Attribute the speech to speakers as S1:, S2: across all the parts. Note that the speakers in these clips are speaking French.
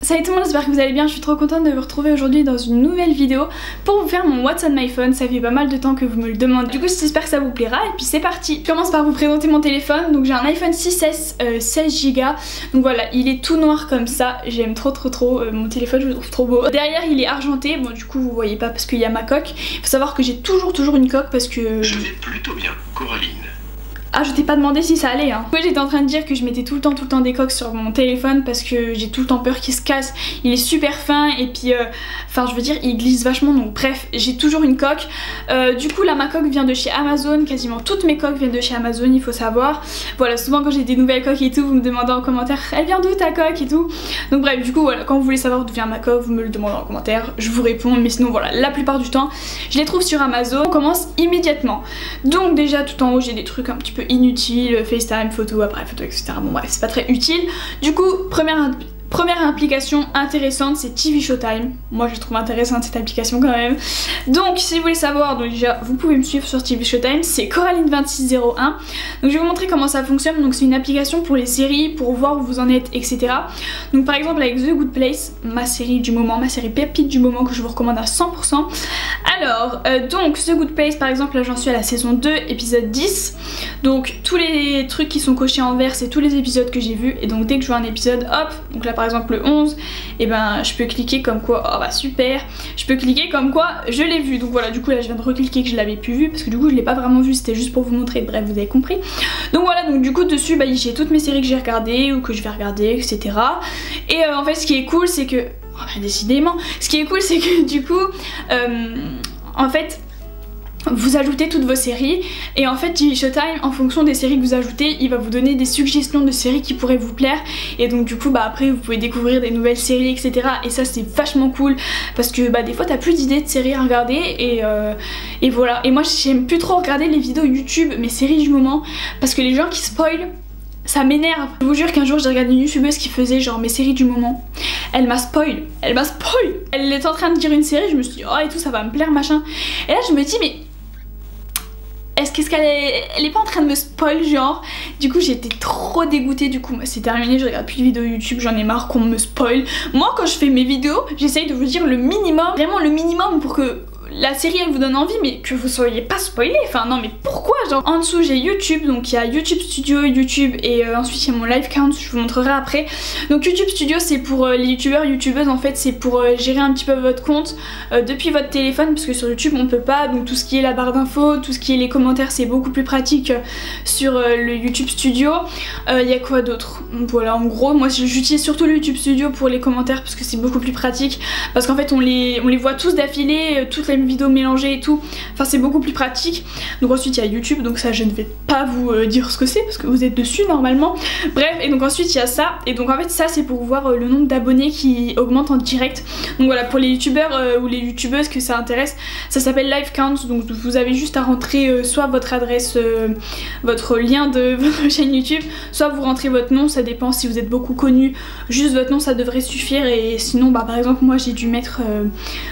S1: Salut tout le monde, j'espère que vous allez bien, je suis trop contente de vous retrouver aujourd'hui dans une nouvelle vidéo pour vous faire mon What's on my phone. Ça fait pas mal de temps que vous me le demandez, du coup j'espère que ça vous plaira et puis c'est parti. Je commence par vous présenter mon téléphone. Donc j'ai un iPhone 6S 16Go, donc voilà, il est tout noir comme ça, j'aime trop mon téléphone, je le trouve trop beau. Derrière il est argenté, bon du coup vous voyez pas parce qu'il y a ma coque. Il faut savoir que j'ai toujours une coque parce que...
S2: Je vais plutôt bien, Coraline.
S1: Ah, je t'ai pas demandé si ça allait, hein. Moi j'étais en train de dire que je mettais tout le temps des coques sur mon téléphone parce que j'ai tout le temps peur qu'il se casse. Il est super fin et puis enfin je veux dire il glisse vachement, donc bref j'ai toujours une coque. Du coup là ma coque vient de chez Amazon, quasiment toutes mes coques viennent de chez Amazon, il faut savoir. Voilà, souvent quand j'ai des nouvelles coques et tout vous me demandez en commentaire elle vient d'où ta coque et tout. Donc bref, du coup voilà, quand vous voulez savoir d'où vient ma coque vous me le demandez en commentaire, je vous réponds, mais sinon voilà, la plupart du temps je les trouve sur Amazon. On commence immédiatement. Donc déjà tout en haut j'ai des trucs un petit peu inutile, FaceTime, photo, appareil photo, etc. Bon bref, c'est pas très utile. Du coup, première application intéressante, c'est TV Showtime. Moi je trouve intéressante cette application quand même. Donc si vous voulez savoir, donc déjà vous pouvez me suivre sur TV Showtime, c'est Coraline2601. Donc je vais vous montrer comment ça fonctionne. Donc c'est une application pour les séries, pour voir où vous en êtes, etc. Donc par exemple avec The Good Place, ma série du moment, ma série pépite du moment que je vous recommande à 100%. Alors donc The Good Place par exemple, là j'en suis à la saison 2, épisode 10. Donc tous les trucs qui sont cochés en vert c'est tous les épisodes que j'ai vus. Et donc dès que je vois un épisode, hop, donc là par exemple le 11, et ben je peux cliquer comme quoi, oh bah super, je peux cliquer comme quoi je l'ai vu. Donc voilà, du coup là je viens de recliquer que je l'avais plus vu parce que du coup je l'ai pas vraiment vu, c'était juste pour vous montrer, bref vous avez compris. Donc voilà, donc du coup dessus bah, j'ai toutes mes séries que j'ai regardées ou que je vais regarder, etc. Et en fait ce qui est cool c'est que, oh, bah, décidément, ce qui est cool c'est que du coup en fait vous ajoutez toutes vos séries et en fait TV Showtime, en fonction des séries que vous ajoutez, il va vous donner des suggestions de séries qui pourraient vous plaire. Et donc du coup bah après vous pouvez découvrir des nouvelles séries, etc. Et ça c'est vachement cool parce que bah des fois t'as plus d'idées de séries à regarder et voilà. Et moi j'aime plus trop regarder les vidéos YouTube, mes séries du moment, parce que les gens qui spoilent, ça m'énerve. Je vous jure qu'un jour j'ai regardé une youtubeuse qui faisait genre mes séries du moment. Elle m'a spoil. Elle était en train de dire une série, je me suis dit oh et tout ça va me plaire machin. Et là je me dis mais qu'est-ce qu'elle est pas en train de me spoil genre. Du coup j'étais trop dégoûtée, du coup c'est terminé, je regarde plus de vidéos YouTube, j'en ai marre qu'on me spoil. Moi quand je fais mes vidéos j'essaye de vous dire le minimum, vraiment le minimum pour que la série elle vous donne envie mais que vous soyez pas spoilé. Enfin non mais pourquoi genre. En dessous j'ai YouTube, donc il y a YouTube Studio, YouTube et ensuite il y a mon live count, je vous montrerai après. Donc YouTube Studio c'est pour les youtubeurs, youtubeuses en fait, c'est pour gérer un petit peu votre compte depuis votre téléphone parce que sur YouTube on peut pas, donc tout ce qui est la barre d'infos, tout ce qui est les commentaires c'est beaucoup plus pratique sur le YouTube Studio. Il y a quoi d'autre? Voilà en gros moi j'utilise surtout le YouTube Studio pour les commentaires parce que c'est beaucoup plus pratique, parce qu'en fait on les voit tous d'affilée, toutes les vidéos mélangées et tout, enfin c'est beaucoup plus pratique. Donc ensuite il y a YouTube, donc ça je ne vais pas vous dire ce que c'est parce que vous êtes dessus normalement. Bref, et donc ensuite il y a ça, et donc en fait ça c'est pour voir le nombre d'abonnés qui augmente en direct. Donc voilà, pour les youtubeurs ou les youtubeuses que ça intéresse, ça s'appelle live count. Donc vous avez juste à rentrer soit votre adresse, votre lien de votre chaîne YouTube, soit vous rentrez votre nom, ça dépend si vous êtes beaucoup connu, juste votre nom ça devrait suffire. Et sinon bah par exemple moi j'ai dû mettre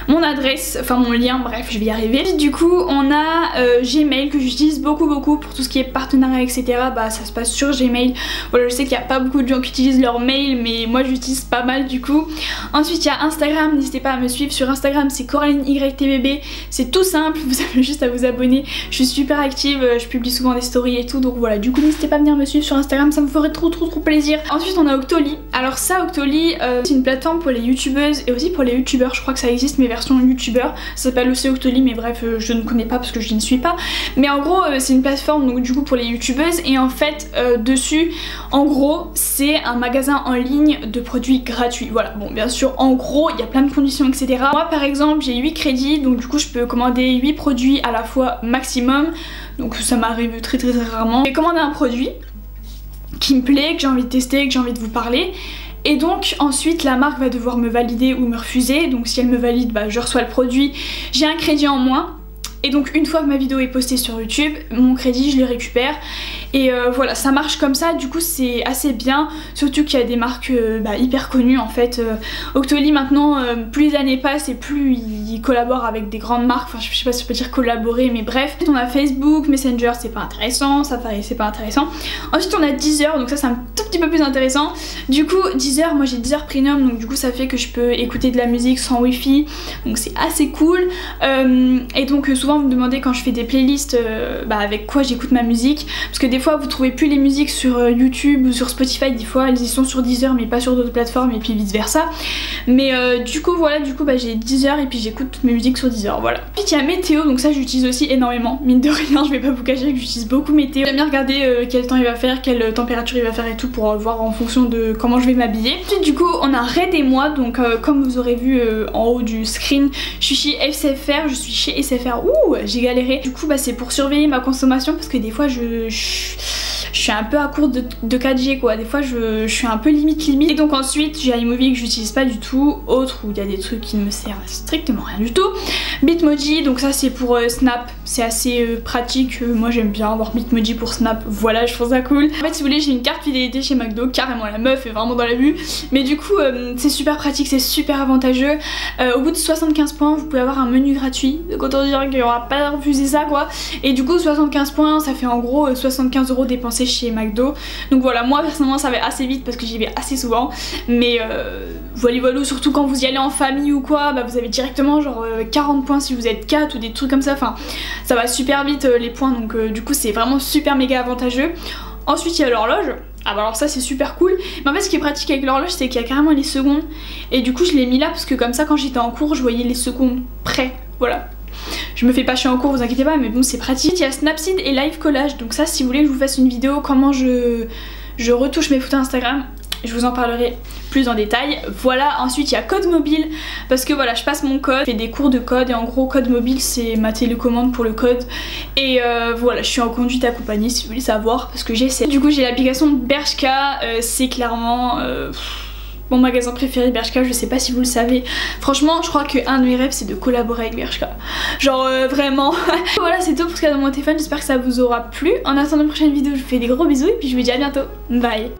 S1: mon adresse, enfin mon lien, bref je vais y arriver. Du coup on a Gmail que j'utilise beaucoup pour tout ce qui est partenariat, etc. Bah ça se passe sur Gmail. Voilà, je sais qu'il n'y a pas beaucoup de gens qui utilisent leur mail mais moi j'utilise pas mal du coup. Ensuite il y a Instagram, n'hésitez pas à me suivre sur Instagram, c'est CoralineYTBB, c'est tout simple, vous avez juste à vous abonner. Je suis super active, je publie souvent des stories et tout, donc voilà, du coup n'hésitez pas à venir me suivre sur Instagram, ça me ferait trop plaisir. Ensuite on a Octoly. Alors ça Octoly c'est une plateforme pour les youtubeuses et aussi pour les youtubeurs, je crois que ça existe mais version youtubeur, ça s'appelle aussi Octoly mais bref je ne connais pas parce que je ne suis pas. Mais en gros c'est une plateforme donc du coup pour les youtubeuses et en fait dessus en gros c'est un magasin en ligne de produits gratuits. Voilà, bon bien sûr en gros il y a plein de conditions etc. Moi par exemple j'ai 8 crédits, donc du coup je peux commander 8 produits à la fois maximum, donc ça m'arrive très rarement. J'ai commandé un produit qui me plaît, que j'ai envie de tester, que j'ai envie de vous parler. Et donc ensuite la marque va devoir me valider ou me refuser. Donc si elle me valide bah je reçois le produit, j'ai un crédit en moins. Et donc une fois que ma vidéo est postée sur YouTube, mon crédit je le récupère. Et voilà, ça marche comme ça, du coup c'est assez bien, surtout qu'il y a des marques hyper connues en fait. Octoly maintenant, plus les années passent et plus ils collaborent avec des grandes marques, enfin je sais pas si on peut dire collaborer, mais bref. On a Facebook, Messenger, c'est pas intéressant, Safari c'est pas intéressant. Ensuite on a Deezer, donc ça c'est un tout petit peu plus intéressant. Du coup Deezer, moi j'ai Deezer Premium, donc du coup ça fait que je peux écouter de la musique sans wifi, donc c'est assez cool. Et donc souvent vous me demandez quand je fais des playlists avec quoi j'écoute ma musique, parce que des fois vous trouvez plus les musiques sur YouTube ou sur Spotify, des fois elles y sont sur Deezer mais pas sur d'autres plateformes et puis vice versa. Mais du coup voilà, j'ai Deezer et puis j'écoute toutes mes musiques sur Deezer, voilà. Puis il y a Météo, donc ça j'utilise aussi énormément, mine de rien je vais pas vous cacher que j'utilise beaucoup Météo. J'aime bien regarder quel temps il va faire, quelle température il va faire et tout pour voir en fonction de comment je vais m'habiller. Puis du coup on a Red et moi, donc comme vous aurez vu en haut du screen, je suis chez SFR, je suis chez SFR, ouh j'ai galéré. Du coup c'est pour surveiller ma consommation parce que des fois je suis un peu à court de 4G quoi, des fois je suis un peu limite. Et donc ensuite j'ai iMovie que j'utilise pas du tout, autre où il y a des trucs qui ne me servent strictement rien du tout. Bitmoji, donc ça c'est pour Snap, c'est assez pratique, moi j'aime bien avoir Bitmoji pour Snap, voilà je trouve ça cool. En fait si vous voulez j'ai une carte fidélité chez McDo, carrément la meuf est vraiment dans la vue, mais du coup c'est super pratique, c'est super avantageux. Au bout de 75 points vous pouvez avoir un menu gratuit, donc autant dire qu'il n'y aura pas refusé ça quoi. Et du coup 75 points ça fait en gros 75 € dépensés chez McDo, donc voilà, moi personnellement ça va assez vite parce que j'y vais assez souvent, mais voilà, surtout quand vous y allez en famille ou quoi, vous avez directement genre 40 points si vous êtes 4 ou des trucs comme ça, enfin ça va super vite les points, donc du coup c'est vraiment super méga avantageux. Ensuite il y a l'horloge. Ah bah alors ça c'est super cool, mais en fait ce qui est pratique avec l'horloge c'est qu'il y a carrément les secondes, et du coup je l'ai mis là parce que comme ça quand j'étais en cours je voyais les secondes près, voilà. Je me fais pas chier en cours, vous inquiétez pas, mais bon c'est pratique. Il y a Snapseed et Live Collage, donc ça si vous voulez que je vous fasse une vidéo comment je retouche mes photos Instagram, je vous en parlerai plus en détail. Voilà, ensuite il y a Code Mobile, parce que voilà je passe mon code, je fais des cours de code et en gros Code Mobile c'est ma télécommande pour le code, et voilà je suis en conduite accompagnée si vous voulez savoir, parce que j'essaie. Du coup j'ai l'application Bershka, c'est clairement mon magasin préféré Bershka, je sais pas si vous le savez. Franchement je crois qu'un de mes rêves c'est de collaborer avec Bershka, genre vraiment. Voilà c'est tout pour ce qu'il y a dans mon téléphone, j'espère que ça vous aura plu. En attendant la prochaine vidéo je vous fais des gros bisous et puis je vous dis à bientôt, bye.